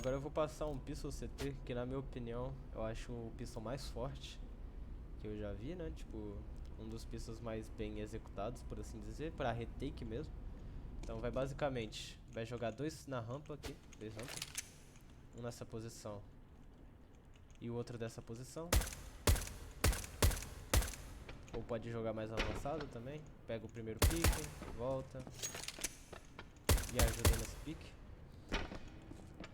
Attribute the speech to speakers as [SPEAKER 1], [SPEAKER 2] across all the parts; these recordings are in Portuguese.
[SPEAKER 1] Agora eu vou passar um pistol CT, que na minha opinião eu acho o pistol mais forte que eu já vi, né? Tipo, um dos pistols mais bem executados, por assim dizer, para retake mesmo. Então vai jogar dois na rampa aqui, dois rampas, um nessa posição e o outro dessa posição. Ou pode jogar mais avançado também. Pega o primeiro pique, volta e ajuda nesse pique.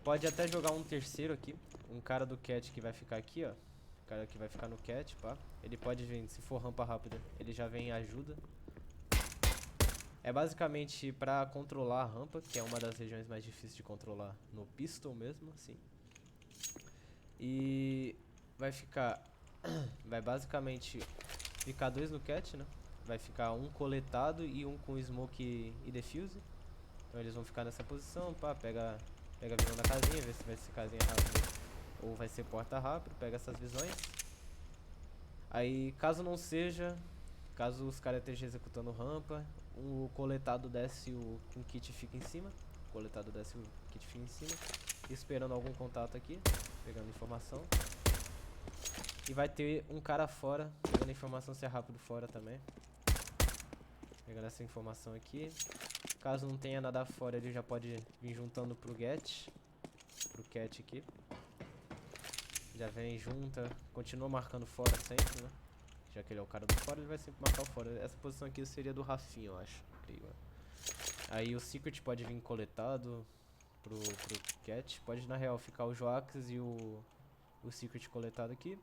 [SPEAKER 1] Pode até jogar um terceiro aqui, um cara do cat que vai ficar aqui, ó. O cara que vai ficar no cat, pá. Ele pode vir, se for rampa rápida, ele já vem em ajuda. É basicamente pra controlar a rampa, que é uma das regiões mais difíceis de controlar no pistol mesmo, assim. E vai ficar, vai basicamente ficar dois no cat, né? Vai ficar um coletado e um com smoke e defuse. Então eles vão ficar nessa posição, pá, pega a visão da casinha, vê se vai ser casinha rápida ou vai ser porta rápido, pega essas visões. Aí, caso não seja, caso os caras estejam executando rampa, o coletado desce um kit fica em cima. O coletado desce o kit fica em cima, esperando algum contato aqui, pegando informação. E vai ter um cara fora, pegando informação se é rápido fora também. Pegando essa informação aqui. Caso não tenha nada fora, ele já pode vir juntando pro get. Pro cat aqui. Já vem, junta, continua marcando fora sempre, né? Já que ele é o cara do fora, ele vai sempre marcar o fora. Essa posição aqui seria do Rafinha, eu acho. Aí o Secret pode vir coletado pro cat. Pode, na real, ficar o Joax e o Secret coletado aqui.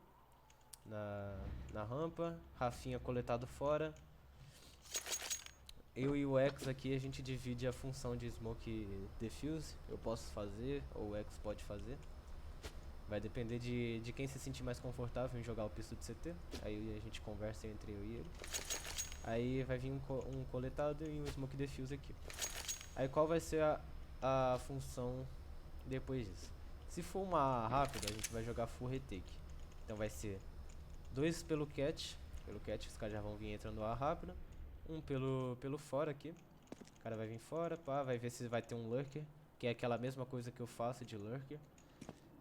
[SPEAKER 1] Na rampa. Rafinha coletado fora. Eu e o X aqui, a gente divide a função de Smoke Defuse. Eu posso fazer, ou o X pode fazer. Vai depender de quem se sentir mais confortável em jogar o pistol de CT. Aí a gente conversa entre eu e ele. Aí vai vir um coletado e um Smoke Defuse aqui. Aí qual vai ser a função depois disso? Se for uma A rápida, a gente vai jogar full retake. Então vai ser dois pelo cat, os caras já vão vir entrando A rápida. Um pelo fora aqui. O cara vai vir fora, pá, vai ver se vai ter um lurker, que é aquela mesma coisa que eu faço de lurker.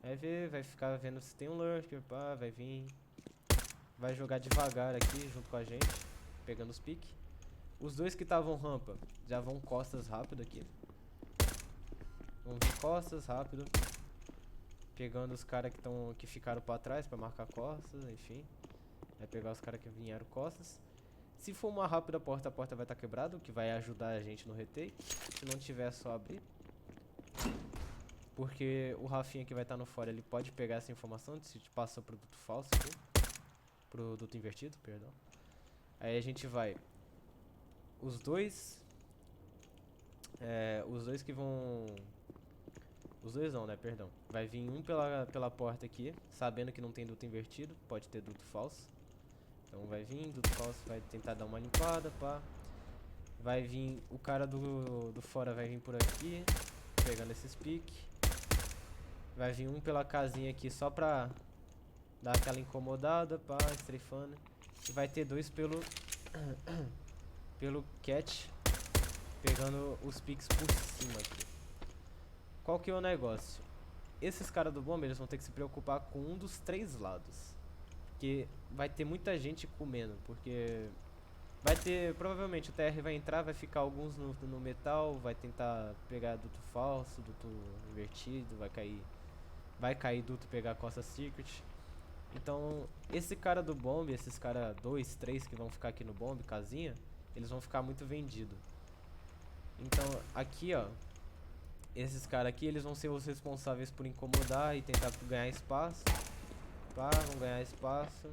[SPEAKER 1] Vai ver, vai ficar vendo se tem um lurker, pá, vai vir. Vai jogar devagar aqui junto com a gente, pegando os piques. Os dois que estavam rampa já vão costas rápido aqui. Vão vir costas rápido, pegando os caras que ficaram pra trás pra marcar costas, enfim. Vai pegar os caras que vieram costas. Se for uma rápida porta, a porta vai estar quebrada, o que vai ajudar a gente no retake. Se não tiver, é só abrir. Porque o Rafinha que vai estar no fora, ele pode pegar essa informação se passa o produto falso aqui. Produto invertido, perdão. Aí a gente vai. Os dois que vão... Os dois não, né? Perdão. Vai vir um pela porta aqui, sabendo que não tem duto invertido. Pode ter duto falso. Então vai vir, duto falso vai tentar dar uma limpada, pá. Vai vir, o cara do fora vai vir por aqui, pegando esses piques. Vai vir um pela casinha aqui só pra dar aquela incomodada, pá, estrefando. E vai ter dois pelo cat, pegando os piques por cima aqui. Qual que é o negócio? Esses caras do bomba, eles vão ter que se preocupar com um dos três lados. Porque vai ter muita gente comendo, porque vai ter, provavelmente o TR vai entrar, vai ficar alguns no metal, vai tentar pegar duto falso, duto invertido, vai cair duto pegar a costa secret. Então, esse cara do bomb, esses caras 2, 3 que vão ficar aqui no bomb, casinha, eles vão ficar muito vendidos. Então, aqui ó, esses caras aqui, eles vão ser os responsáveis por incomodar e tentar ganhar espaço. Pá, vão ganhar espaço.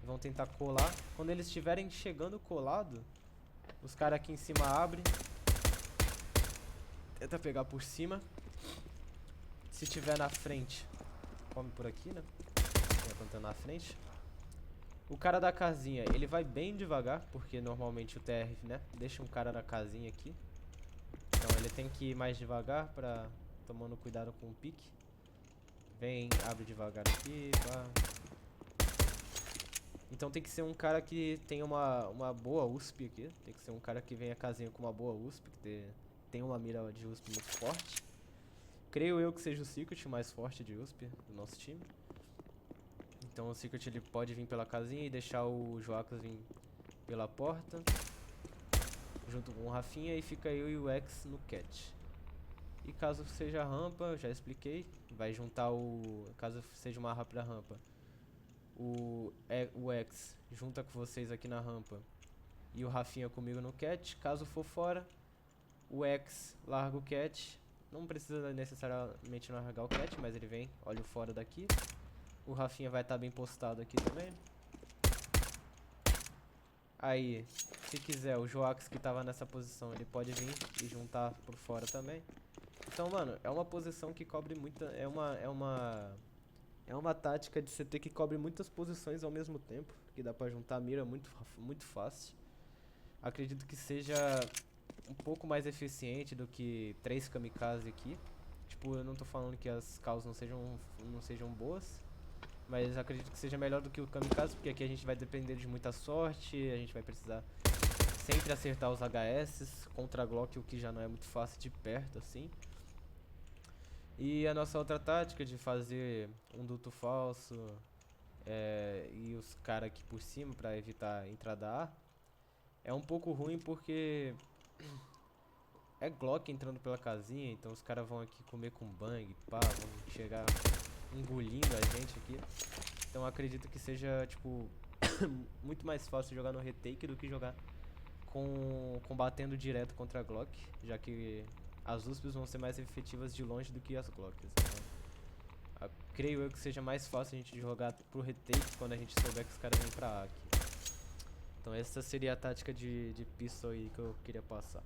[SPEAKER 1] Vão tentar colar. Quando eles estiverem chegando colado, os caras aqui em cima abrem. Tenta pegar por cima. Se tiver na frente, come por aqui, né? Quando tá na frente. O cara da casinha, ele vai bem devagar, porque normalmente o TR, né, deixa um cara na casinha aqui. Então ele tem que ir mais devagar, tomando cuidado com o pique. Vem, abre devagar aqui, pá. Então tem que ser um cara que tenha uma boa USP aqui. Tem que ser um cara que venha a casinha com uma boa USP, que tem uma mira de USP muito forte. creio eu que seja o Secret o mais forte de USP do nosso time. Então o Secret ele pode vir pela casinha e deixar o Joacas vir pela porta, junto com o Rafinha, e fica eu e o X no Cat. E caso seja rampa, eu já expliquei, vai juntar o... caso seja uma rápida rampa, o X junta com vocês aqui na rampa e o Rafinha comigo no Cat. Caso for fora, o X larga o Cat, não precisa necessariamente largar o Cat, mas ele vem, olha o fora daqui. O Rafinha vai estar bem postado aqui também. Aí, se quiser, o Joax que tava nessa posição, ele pode vir e juntar por fora também. Então, mano, é uma posição que cobre muita... É uma tática de CT que cobre muitas posições ao mesmo tempo, que dá pra juntar a mira muito fácil. Acredito que seja um pouco mais eficiente do que 3 kamikaze aqui. Tipo, eu não tô falando que as calls não sejam boas, mas acredito que seja melhor do que o kamikaze, porque aqui a gente vai depender de muita sorte, a gente vai precisar sempre acertar os HS contra a Glock, o que já não é muito fácil de perto assim. E a nossa outra tática de fazer um duto falso e os caras aqui por cima pra evitar a entrada A é um pouco ruim porque é Glock entrando pela casinha, então os caras vão aqui comer com bang, pá, vão chegar engolindo a gente aqui. Então acredito que seja, tipo, muito mais fácil jogar no retake do que jogar combatendo direto contra a Glock, já que as USPs vão ser mais efetivas de longe do que as Glocks. Então, creio eu que seja mais fácil a gente jogar pro retake quando a gente souber que os caras vêm pra A aqui. Então essa seria a tática de pistol aí que eu queria passar.